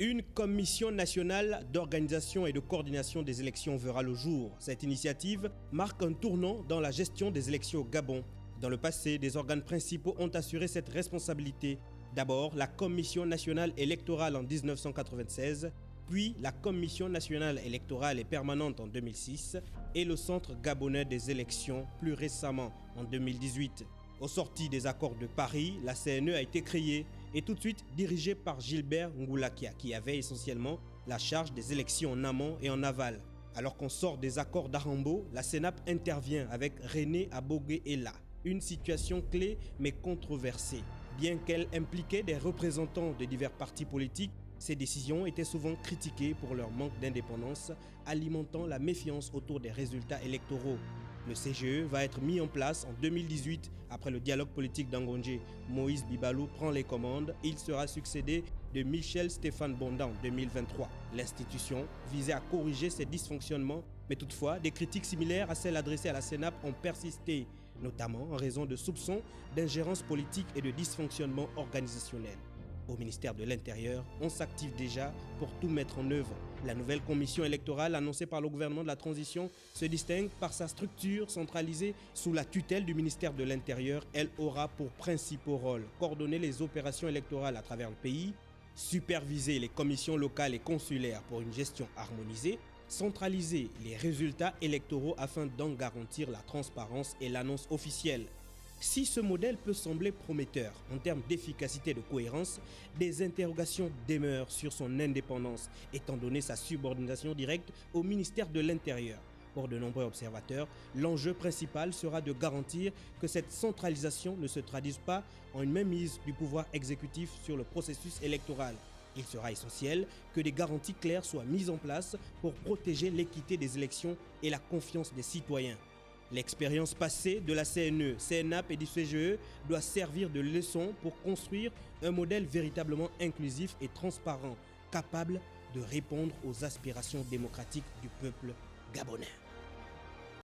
Une commission nationale d'organisation et de coordination des élections verra le jour. Cette initiative marque un tournant dans la gestion des élections au Gabon. Dans le passé, des organes principaux ont assuré cette responsabilité. D'abord, la Commission nationale électorale en 1996, puis la Commission nationale électorale et permanente en 2006 et le Centre gabonais des élections plus récemment en 2018. Au sorti des accords de Paris, la CNE a été créée et tout de suite dirigée par Gilbert Ngoulakia, qui avait essentiellement la charge des élections en amont et en aval. Alors qu'on sort des accords d'Arambo, la CENAP intervient avec René Abogué-Ella. Une situation clé mais controversée. Bien qu'elle impliquait des représentants de divers partis politiques, ces décisions étaient souvent critiquées pour leur manque d'indépendance, alimentant la méfiance autour des résultats électoraux. Le CGE va être mis en place en 2018 après le dialogue politique d'Angondje. Moïse Bibalou prend les commandes et il sera succédé de Michel Stéphane Bonda en 2023. L'institution visait à corriger ces dysfonctionnements, mais toutefois, des critiques similaires à celles adressées à la CENAP ont persisté, notamment en raison de soupçons d'ingérence politique et de dysfonctionnement organisationnel. Au ministère de l'Intérieur, on s'active déjà pour tout mettre en œuvre. La nouvelle commission électorale annoncée par le gouvernement de la transition se distingue par sa structure centralisée sous la tutelle du ministère de l'Intérieur. Elle aura pour principaux rôles coordonner les opérations électorales à travers le pays, superviser les commissions locales et consulaires pour une gestion harmonisée, centraliser les résultats électoraux afin d'en garantir la transparence et l'annonce officielle. Si ce modèle peut sembler prometteur en termes d'efficacité et de cohérence, des interrogations demeurent sur son indépendance, étant donné sa subordination directe au ministère de l'Intérieur. Pour de nombreux observateurs, l'enjeu principal sera de garantir que cette centralisation ne se traduise pas en une mainmise du pouvoir exécutif sur le processus électoral. Il sera essentiel que des garanties claires soient mises en place pour protéger l'équité des élections et la confiance des citoyens. L'expérience passée de la CNE, CNAP et du CGE doit servir de leçon pour construire un modèle véritablement inclusif et transparent, capable de répondre aux aspirations démocratiques du peuple gabonais.